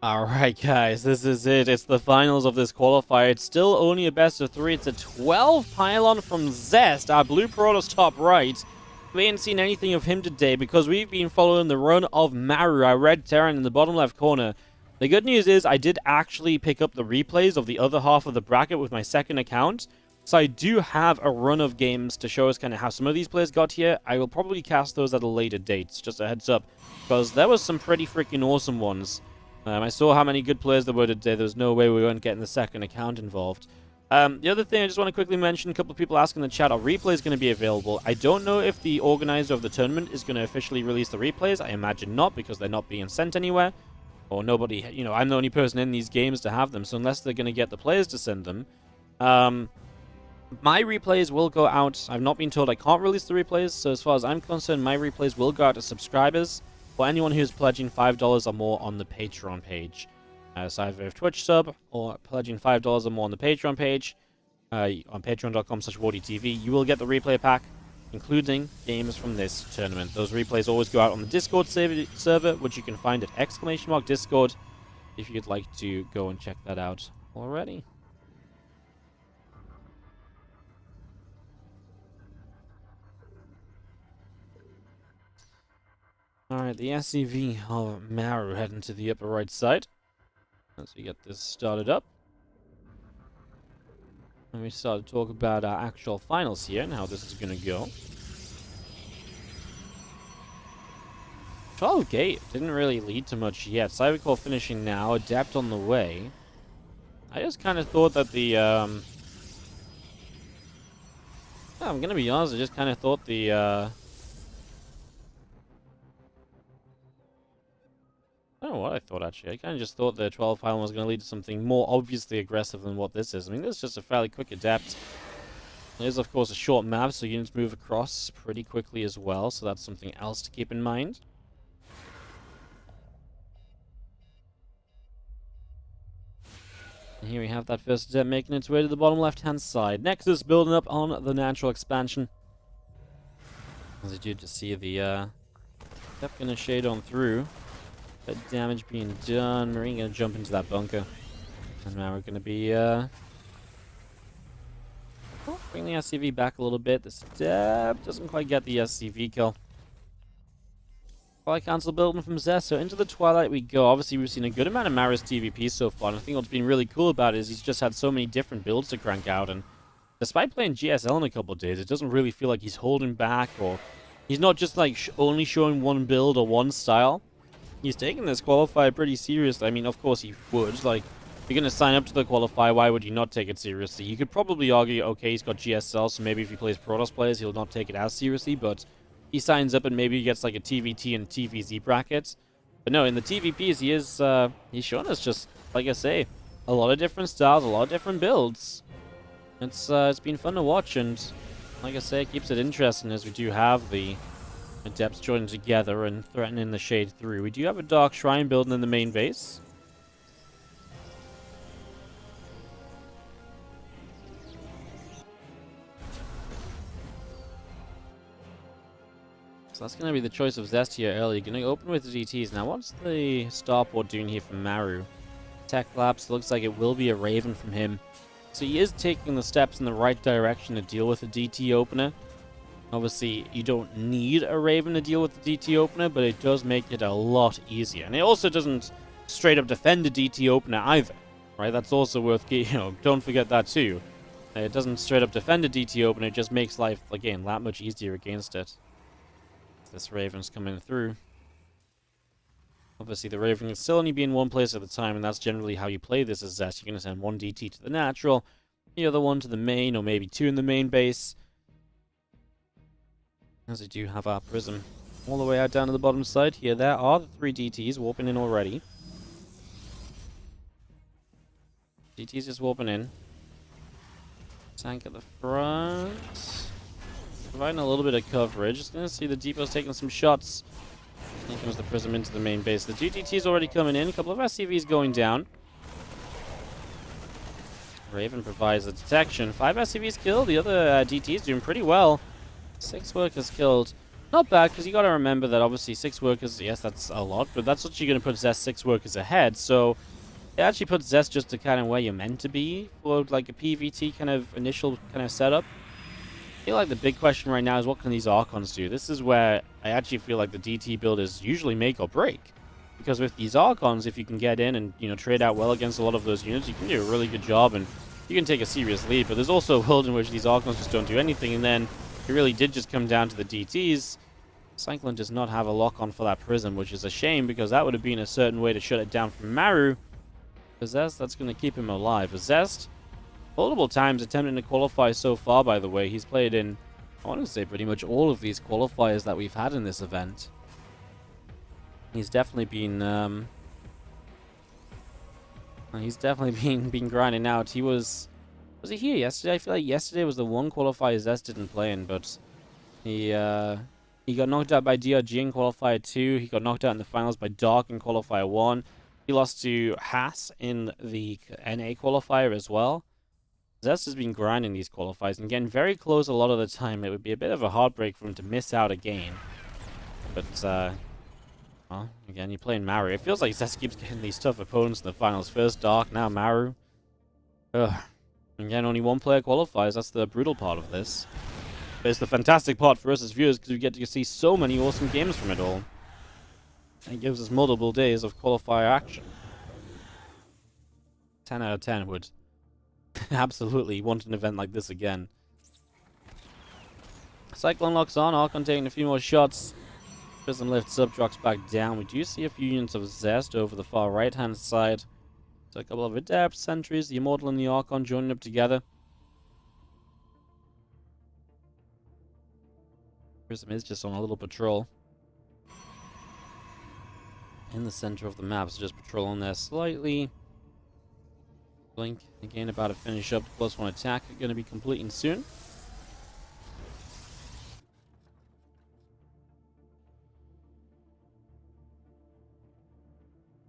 Alright guys, this is it. It's the finals of this qualifier. It's still only a best of 3. It's a 12 pylon from Zest, our blue Protoss top right. We ain't seen anything of him today because we've been following the run of Maru, our red Terran in the bottom left corner. The good news is I did actually pick up the replays of the other half of the bracket with my second account. So I do have a run of games to show us kind of how some of these players got here. I will probably cast those at a later date, just a heads up, because there was some pretty freaking awesome ones. I saw how many good players there were today. There was no way we weren't getting the second account involved. The other thing I just want to quickly mention, a couple of people asking in the chat, are replays going to be available? I don't know if the organizer of the tournament is going to officially release the replays. I imagine not, because they're not being sent anywhere. Or nobody, I'm the only person in these games to have them. So unless they're going to get the players to send them, my replays will go out. I've not been told I can't release the replays. So as far as I'm concerned, my replays will go out to subscribers. For anyone who's pledging $5 or more on the Patreon page. So either a Twitch sub or pledging $5 or more on the Patreon page, on patreon.com/WardiTV, you will get the replay pack, including games from this tournament. Those replays always go out on the Discord server, which you can find at !Discord, if you'd like to go and check that out already. Alright, the SCV of Maru heading to the upper right side. As we get this started up. And we start to talk about our actual finals here and how this is going to go. 12 gate didn't really lead to much yet. Cybercore finishing now, Adept on the way. I just kind of thought that the... I'm going to be honest, I just kind of thought the... I don't know what I thought, actually. I kind of just thought the 12 pylon was going to lead to something more obviously aggressive than what this is. I mean, this is just a fairly quick Adept. It is, of course, a short map, so units move across pretty quickly as well, so that's something else to keep in mind. And here we have that first Adept making its way to the bottom left-hand side. Nexus building up on the natural expansion. As you do just see the Adept going to shade on through. That damage being done. Marine gonna jump into that bunker. And now we're gonna be bring the SCV back a little bit. This Adept doesn't quite get the SCV kill. Twilight Council building from Zest. So into the Twilight we go. Obviously we've seen a good amount of Maru's TvP so far. And I think what's been really cool about it is he's just had so many different builds to crank out. And despite playing GSL in a couple of days, it doesn't really feel like he's holding back, or he's not just like only showing one build or one style. He's taking this qualifier pretty seriously. I mean, of course he would. Like, if you're going to sign up to the qualifier, why would you not take it seriously? You could probably argue, okay, he's got GSL, so maybe if he plays Protoss players, he'll not take it as seriously, but he signs up and maybe he gets like a TVT and TVZ bracket. But no, in the TVPs, he is, he's shown us just, like I say, a lot of different styles, a lot of different builds. It's been fun to watch, and like I say, it keeps it interesting as we do have the Adepts joining together and threatening the shade through. We do have a Dark Shrine building in the main base. So that's going to be the choice of Zest here early. Going to open with the DTs. Now, what's the starport doing here from Maru? Tech Labs, looks like it will be a Raven from him. So he is taking the steps in the right direction to deal with the DT opener. Obviously, you don't need a Raven to deal with the DT opener, but it does make it a lot easier. And it also doesn't straight up defend the DT opener either, right? That's also worth, don't forget that too. It doesn't straight up defend a DT opener, it just makes life, again, that much easier against it. This Raven's coming through. Obviously, the Raven can still only be in one place at a time, and that's generally how you play this as Zest. You're going to send one DT to the natural, the other one to the main, or maybe two in the main base. As we do have our Prism all the way out down to the bottom side here. There are the 3 DTs warping in already. DTs just warping in. Tank at the front. Providing a little bit of coverage. Just going to see the Depot's taking some shots. Here comes the Prism into the main base. The 2 DTs already coming in. A couple of SCVs going down. Raven provides the detection. 5 SCVs killed. The other DTs doing pretty well. 6 workers killed. Not bad, because you got to remember that obviously 6 workers, yes, that's a lot, but that's actually going to put Zest 6 workers ahead, so it actually puts Zest just to kind of where you're meant to be for like a PvT kind of initial kind of setup. I feel like the big question right now is what can these Archons do? This is where I actually feel like the DT build is usually make or break. Because with these Archons, if you can get in and, you know, trade out well against a lot of those units, you can do a really good job and you can take a serious lead. But there's also a world in which these Archons just don't do anything, and then it really did just come down to the DTs. Cyclone does not have a lock-on for that Prism, which is a shame because that would have been a certain way to shut it down from Maru. For Zest, that's going to keep him alive. For Zest, multiple times attempting to qualify so far, by the way. He's played in, I want to say, pretty much all of these qualifiers that we've had in this event. He's definitely been, been grinding out. He was he here yesterday? I feel like yesterday was the one qualifier Zest didn't play in, but he got knocked out by DRG in qualifier 2. He got knocked out in the finals by Dark in qualifier 1. He lost to Haas in the NA qualifier as well. Zest has been grinding these qualifiers and getting very close a lot of the time. It would be a bit of a heartbreak for him to miss out again. But, well, again, you're playing Maru. It feels like Zest keeps getting these tough opponents in the finals. First Dark, now Maru. Ugh. Again, only one player qualifies. That's the brutal part of this. But it's the fantastic part for us as viewers because we get to see so many awesome games from it all. And it gives us multiple days of qualifier action. 10 out of 10 would absolutely want an event like this again. Cyclone locks on, Archon taking a few more shots. Prism lifts up, drops back down. We do see a few units of Zest over the far right-hand side. So a couple of Adept, Sentries, the Immortal and the Archon joining up together. Prism is just on a little patrol. In the center of the map, so just patrolling there slightly. Blink, again, about to finish up the +1 attack. Going to be completing soon.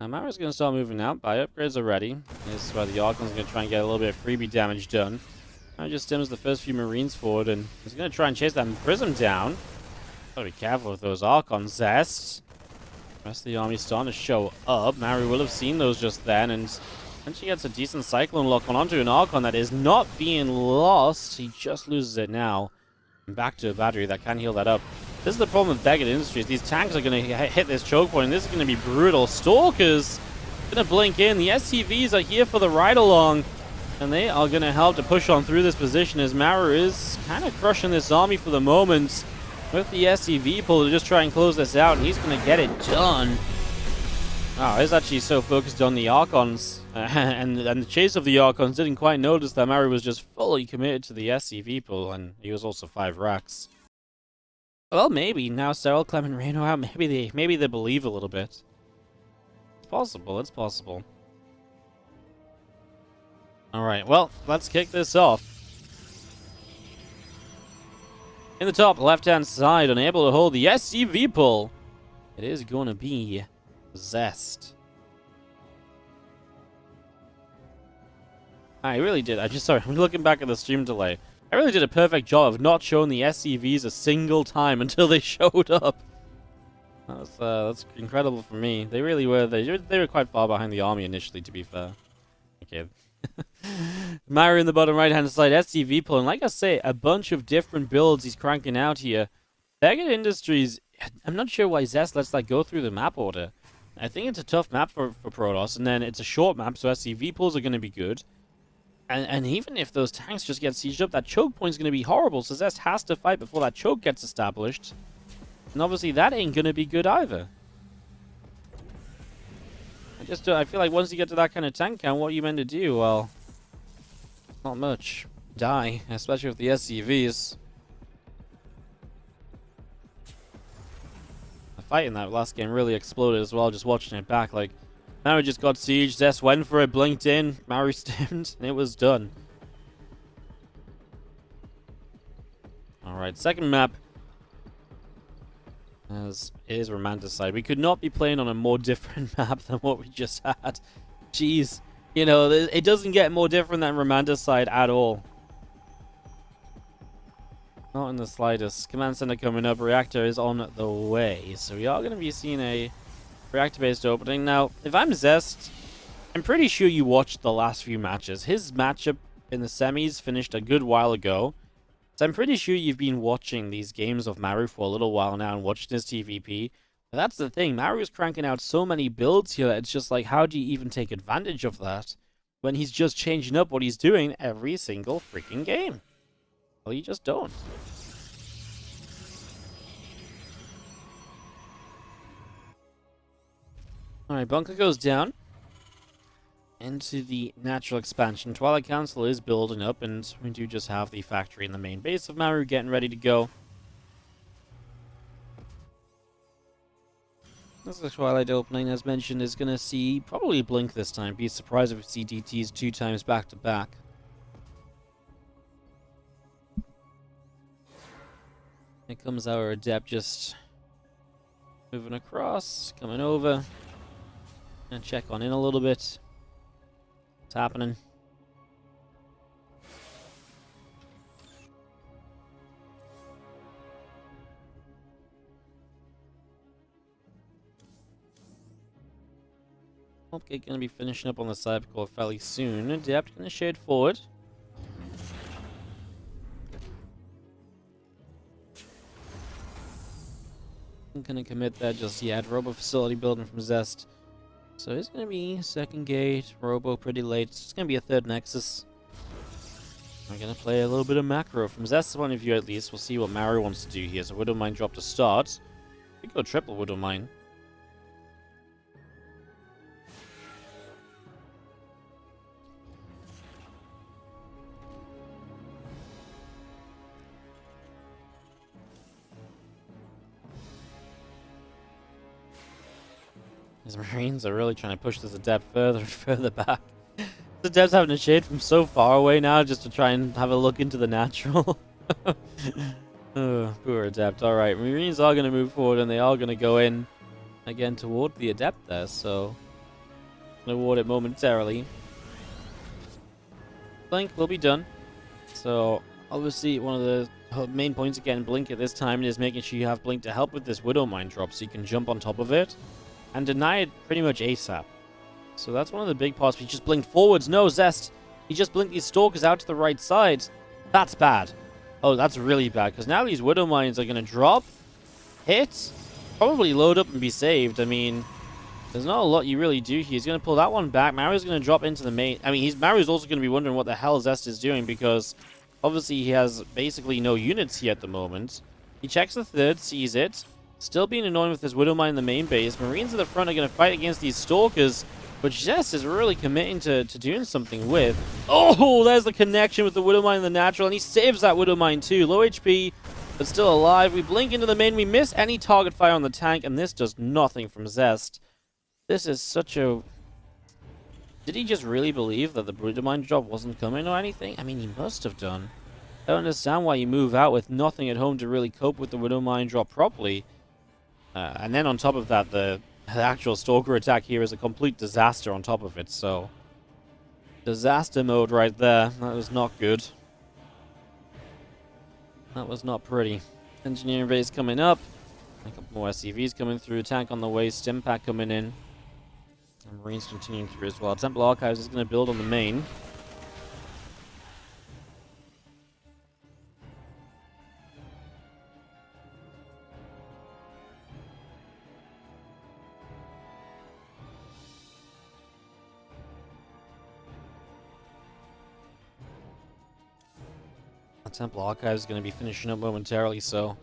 Now, Maru's going to start moving out. Buy upgrades are ready. This is where the Archon's going to try and get a little bit of freebie damage done. Now just stims the first few Marines forward, and he's going to try and chase that Prism down. Gotta be careful with those Archon Zests. The rest of the army's starting to show up. Maru will have seen those just then, and then she gets a decent Cyclone lock on onto an Archon that is not being lost. He just loses it now. And back to a battery that can heal that up. This is the problem with Beckett Industries. These tanks are going to hit this choke point, and this is going to be brutal. Stalkers going to blink in. The SCVs are here for the ride-along, and they are going to help to push on through this position as Maru is kind of crushing this army for the moment. With the SCV pull to just try and close this out, and he's going to get it done. Wow, he's actually so focused on the Archons, and the chase of the Archons didn't quite notice that Maru was just fully committed to the SCV pull, and he was also 5 racks. Well, maybe now Cyril, Clem, and Reno out. Maybe they believe a little bit. It's possible. It's possible. All right. Well, let's kick this off. In the top left-hand side, unable to hold the SCV pull, it is going to be Zest. I really did. I'm looking back at the stream delay. I really did a perfect job of not showing the SCVs a single time until they showed up. That's incredible for me. They really were. They were quite far behind the army initially, to be fair. Okay. Maru in the bottom right-hand side, SCV pull. And like I say, a bunch of different builds he's cranking out here. Beckett Industries, I'm not sure why Zest lets that go through the map order. I think it's a tough map for Protoss, and then it's a short map, so SCV pulls are going to be good. And even if those tanks just get sieged up, that choke point's going to be horrible, so Zest has to fight before that choke gets established. And obviously that ain't going to be good either. I feel like once you get to that kind of tank count, what are you meant to do? Well, not much. Die, especially with the SCVs. The fight in that last game really exploded as well, just watching it back. Like, Maru just got sieged, Zest went for it, blinked in, Maru stemmed, and it was done. Alright, second map. As is Romanticide. We could not be playing on a more different map than what we just had. Jeez. You know, it doesn't get more different than Romanticide at all. Not in the slightest. Command center coming up. Reactor is on the way. So we are going to be seeing a reactor-based opening. Now, if I'm Zest, I'm pretty sure you watched the last few matches. His matchup in the semis finished a good while ago. So I'm pretty sure you've been watching these games of Maru for a little while now and watching his TvP. But that's the thing. Maru is cranking out so many builds here. It's just like, how do you even take advantage of that when he's just changing up what he's doing every single freaking game? Well, you just don't. Alright, bunker goes down into the natural expansion. Twilight Council is building up, and we do just have the factory in the main base of Maru getting ready to go. This is the Twilight opening, as mentioned, is going to see probably Blink this time. Be surprised if we see DTs 2 times back to back. Here comes our Adept just moving across, coming over. And check on in a little bit. What's happening? Okay, gonna be finishing up on the Cybercore fairly soon. Adept gonna shade forward. I'm gonna commit that just yet. Robo facility building from Zest. So it's going to be second gate, Robo pretty late. It's going to be a third Nexus. I'm going to play a little bit of macro. From Zest's point of view at least, we'll see what Maru wants to do here. So Widowmine drop to start. We could go triple Widowmine. These Marines are really trying to push this Adept further and further back. The Adept's having to shade from so far away now just to try and have a look into the natural. Oh, poor Adept. Alright, Marines are going to move forward and they are going to go in again toward the Adept there, so I'm going to ward it momentarily. Blink will be done. So, obviously, one of the main points of getting Blink at this time is making sure you have Blink to help with this Widowmine drop so you can jump on top of it and deny it pretty much ASAP. So that's one of the big parts. He just blinked forwards. No, Zest. He just blinked these Stalkers out to the right side. That's bad. Oh, that's really bad. Because now these Widow Mines are going to drop, hit, probably load up and be saved. I mean, there's not a lot you really do here. He's going to pull that one back. Maru's going to drop into the main. I mean, Maru's also going to be wondering what the hell Zest is doing because obviously he has basically no units here at the moment. He checks the third, sees it. Still being annoying with this Widowmine in the main base. Marines at the front are going to fight against these Stalkers, but Zest is really committing to doing something with. Oh, there's the connection with the Widowmine and the natural, and he saves that Widowmine too. Low HP, but still alive. We blink into the main. We miss any target fire on the tank, and this does nothing from Zest. This is such a... Did he just really believe that the Widowmine drop wasn't coming or anything? I mean, he must have done. I don't understand why you move out with nothing at home to really cope with the Widowmine drop properly. And then on top of that, the actual Stalker attack here is a complete disaster on top of it, so... Disaster mode right there. That was not good. That was not pretty. Engineering base coming up. A couple more SCVs coming through. Tank on the way. Stimpak coming in. And Marines continuing through as well. Temple Archives is going to build on the main. Temple Archives is going to be finishing up momentarily, so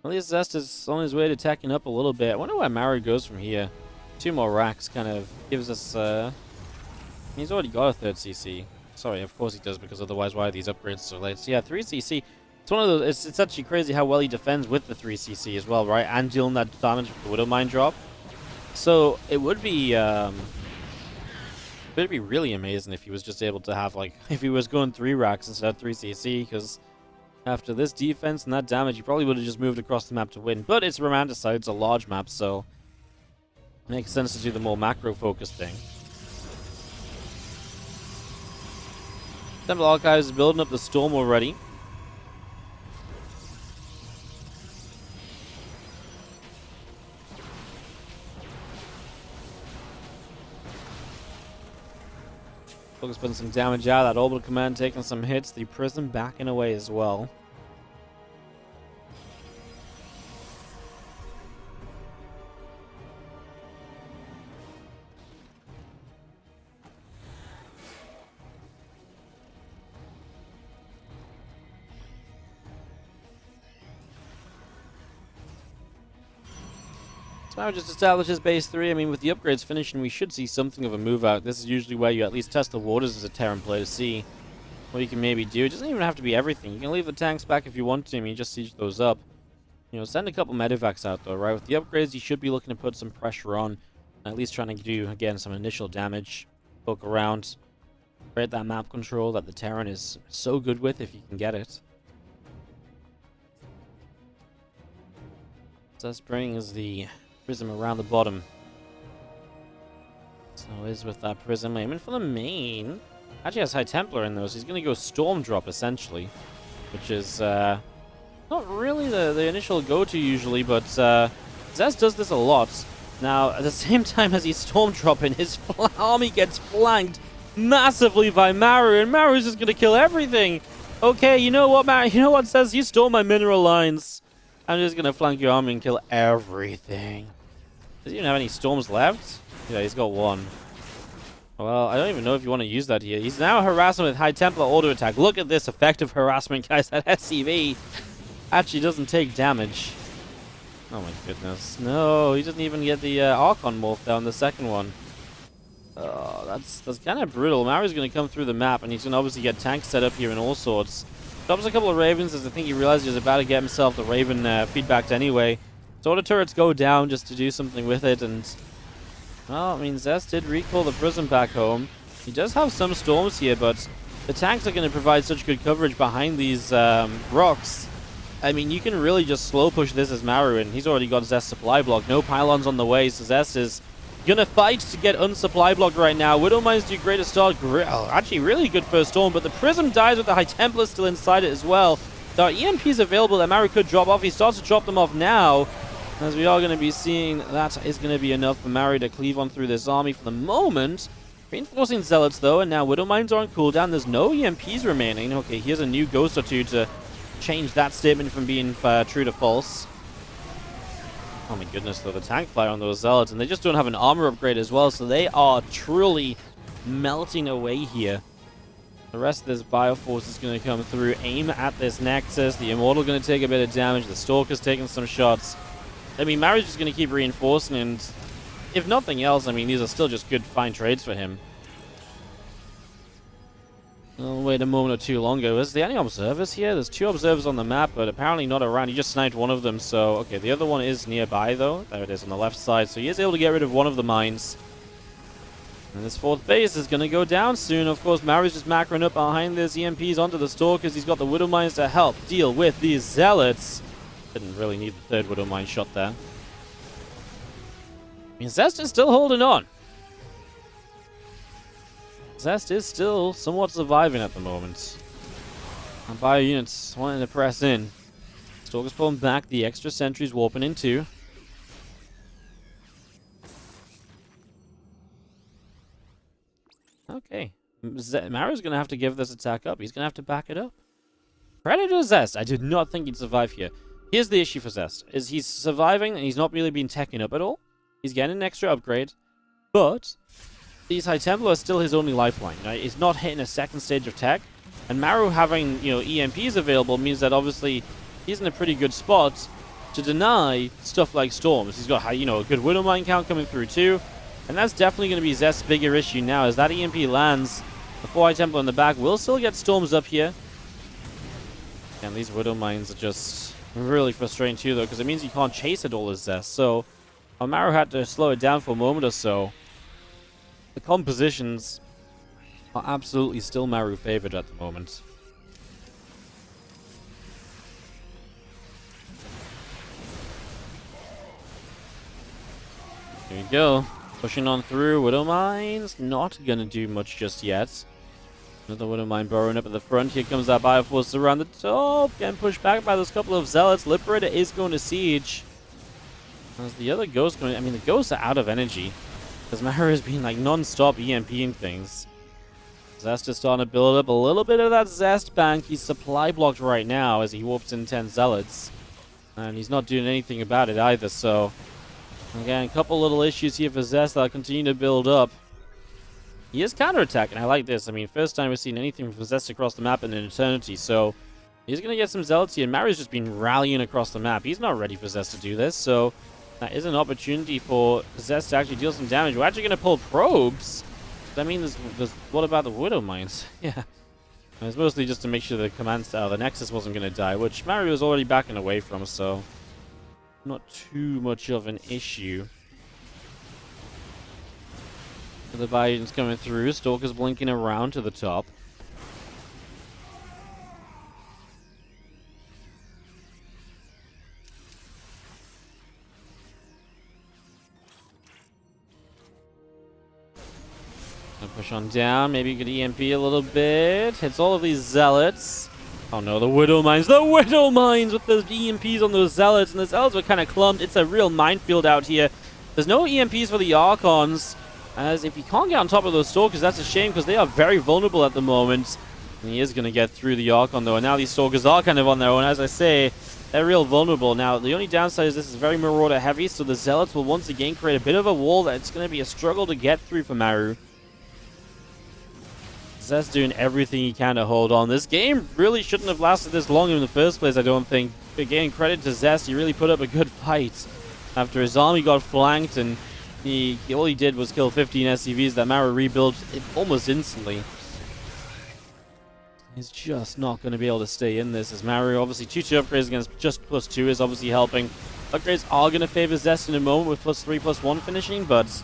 at least Zest is on his way to tacking up a little bit. I wonder where Maru goes from here. 2 more racks kind of gives us, he's already got a 3rd CC. Sorry, of course he does, because otherwise why are these upgrades so late? So yeah, 3 CC. It's one of those, it's actually crazy how well he defends with the 3 CC as well, right? And dealing that damage with the Widowmine drop. So it would be really amazing if he was just able to have, like, if he was going 3 racks instead of 3 CC, because after this defense and that damage, he probably would have just moved across the map to win. But it's Romanticide, it's a large map, so it makes sense to do the more macro-focused thing. Temple Archives is building up the Storm already. Focus putting some damage out. That orbital command taking some hits. The prism backing away as well. Maru just establishes base 3. I mean, with the upgrades finishing, we should see something of a move out. This is usually where you at least test the waters as a Terran player to see what you can maybe do. It doesn't even have to be everything. You can leave the tanks back if you want to. I mean, just siege those up. You know, send a couple medevacs out, though, right? With the upgrades, you should be looking to put some pressure on. At least trying to do, again, some initial damage. Poke around. Create that map control that the Terran is so good with if you can get it. Zest brings the prism around the bottom. So is with that prism aiming for the main. Actually has High Templar in those. He's going to go Storm Drop essentially, which is not really the initial go-to usually, but Zest does this a lot. Now, at the same time as he's Storm Dropping, his army gets flanked massively by Maru, and Maru's just going to kill everything. Okay, you know what, Maru? You know what, Zest? You stole my mineral lines. I'm just going to flank your army and kill everything. Does he even have any storms left? Yeah, he's got one. Well, I don't even know if you want to use that here. He's now harassing with High Templar auto attack. Look at this effective harassment, guys. That SCV actually doesn't take damage. Oh my goodness. No, he doesn't even get the Archon morph down the second one. Oh, that's kind of brutal. Maru's going to come through the map, and he's going to obviously get tanks set up here and all sorts. Drops a couple of Ravens as I think he realized he was about to get himself the Raven feedbacked anyway. So auto turrets go down just to do something with it, and well, I mean, Zest did recall the prism back home. He does have some storms here, but the tanks are going to provide such good coverage behind these rocks. I mean, you can really just slow push this as Maru, and he's already got Zest supply block. No pylons on the way, so Zest is gonna fight to get unsupply blocked right now. Widowmines do great to start. Actually, really good first storm, but the prism dies with the High Templar still inside it as well. There are EMPs available that Maru could drop off. He starts to drop them off now, as we are going to be seeing that is going to be enough for Maru to cleave on through this army for the moment. Reinforcing Zealots, though, and now Widowmines are on cooldown. There's no EMPs remaining. Okay, here's a new Ghost or two to change that statement from being true to false. Oh my goodness, though, the tank fire on those Zealots, and they just don't have an armor upgrade as well, so they are truly melting away here. The rest of this Bioforce is going to come through, aim at this Nexus. The Immortal going to take a bit of damage. The Stalker's taking some shots. I mean, Maru's just going to keep reinforcing, and if nothing else, I mean, these are still just good, fine trades for him. I'll wait a moment or two longer. Is there any observers here? There's 2 observers on the map, but apparently not around. He just sniped one of them, so... Okay, the other one is nearby, though. There it is on the left side, so he is able to get rid of one of the mines. And this 4th base is going to go down soon. Of course, Maru's just macroing up behind these EMPs onto the Stalkers. He's got the Widow Mines to help deal with these Zealots. Didn't really need the 3rd Widow Mine shot there. I mean, Zest is still holding on. Zest is still somewhat surviving at the moment. And bio units wanting to press in. Stalker's pulling back, the extra sentries warping in too. Okay. Maru's going to have to give this attack up. He's going to have to back it up. Predator Zest. I did not think he'd survive here. Here's the issue for Zest. Is he's surviving and he's not really being teching up at all. He's getting an extra upgrade. But these High Templar are still his only lifeline. Right? He's not hitting a second stage of tech. And Maru having, EMPs available means that obviously he's in a pretty good spot to deny stuff like storms. He's got, a good Widow Mine count coming through too. And that's definitely going to be Zest's bigger issue now. As that EMP lands, the 4 High Templar in the back will still get storms up here. And these Widow Mines are just really frustrating too, though, because it means you can't chase it all as Zest. So Maru had to slow it down for a moment or so. The compositions are absolutely still Maru favored at the moment. Here we go. Pushing on through. Widow Mines not gonna do much just yet. Another Widow Mine burrowing up at the front. Here comes that Bioforce around the top. Getting pushed back by those couple of Zealots. Liberator is going to siege. As the other Ghosts going... I mean, the Ghosts are out of energy. Because Maru has been, non-stop EMPing things. Zest is starting to build up a little bit of that Zest bank. He's supply blocked right now as he warps in 10 Zealots. And he's not doing anything about it either, so... Again, a couple little issues here for Zest that continue to build up. He is counterattacking. I like this. I mean, first time we've seen anything from Zest across the map in an eternity, so... He's going to get some Zealots here, and Maru's just been rallying across the map. He's not ready for Zest to do this, so... That is an opportunity for Zest to actually deal some damage. We're actually going to pull probes. I mean, there's what about the Widow Mines? Yeah. It's mostly just to make sure the command style, the Nexus wasn't going to die, which Maru was already backing away from, so... Not too much of an issue. The Biden's coming through. Stalker's blinking around to the top. Push on down. Maybe you could EMP a little bit. Hits all of these Zealots. Oh no, the Widow Mines. The Widow Mines with the EMPs on those Zealots. And the Zealots were kind of clumped. It's a real minefield out here. There's no EMPs for the Archons. As if you can't get on top of those Stalkers, that's a shame because they are very vulnerable at the moment. And he is going to get through the Archon though. And now these Stalkers are kind of on their own. As I say, they're real vulnerable. Now, the only downside is this is very Marauder heavy. So the Zealots will once again create a bit of a wall that's going to be a struggle to get through for Maru. Zest doing everything he can to hold on. This game really shouldn't have lasted this long in the first place, I don't think. But getting credit to Zest, he really put up a good fight. After his army got flanked and all he did was kill 15 SCVs that Maru rebuilt almost instantly. He's just not going to be able to stay in this as Maru, obviously 2-2 upgrades against just +2 is obviously helping. Upgrades are going to favor Zest in a moment with +3/+1 finishing, but...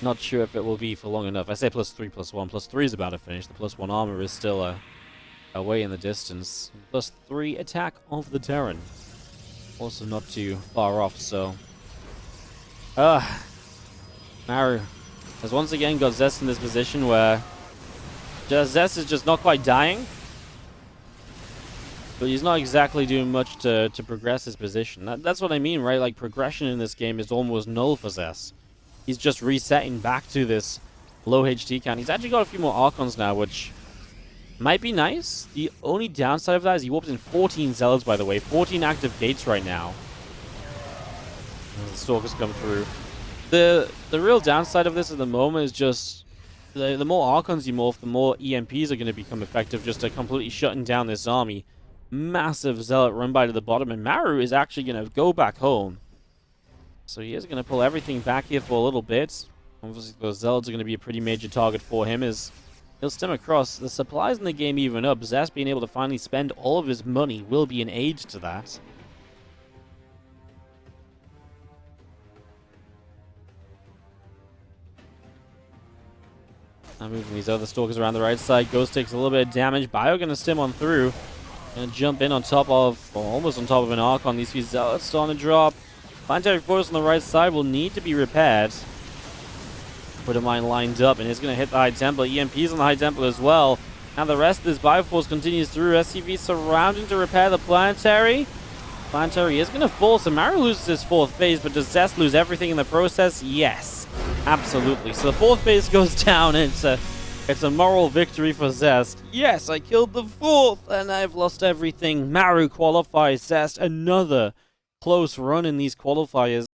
Not sure if it will be for long enough. I say +3/+1. +3 is about to finish. The +1 armor is still away in the distance. +3 attack of the Terran. Also not too far off, so... Maru has once again got Zest in this position where... Zest is just not quite dying. But he's not exactly doing much to progress his position. That's what I mean, right? Like, progression in this game is almost null for Zest. He's just resetting back to this low HT count. He's actually got a few more Archons now, which might be nice. The only downside of that is he warps in 14 Zealots, by the way. 14 active gates right now. As the Stalkers come through. The real downside of this at the moment is just the more Archons you morph, the more EMPs are going to become effective just to completely shutting down this army. Massive Zealot run by to the bottom, and Maru is actually going to go back home. So he is going to pull everything back here for a little bit. Obviously, those Zealots are going to be a pretty major target for him as he'll stem across. The supplies in the game even up. Zest being able to finally spend all of his money will be an aid to that. Now moving these other Stalkers around the right side. Ghost takes a little bit of damage. Bio going to stem on through. Going to jump in on top of, or almost on top of an Archon. These few Zealots starting to drop. Planetary Force on the right side will need to be repaired. Widow Mine lined up, and it's going to hit the High Templar. EMPs on the High Templar as well. And the rest of this Bioforce continues through. SCV surrounding to repair the Planetary. Planetary is going to fall, so Maru loses his 4th base, but does Zest lose everything in the process? Yes, absolutely. So the 4th base goes down, and it's a moral victory for Zest. Yes, I killed the 4th, and I've lost everything. Maru qualifies. Zest, another close run in these qualifiers.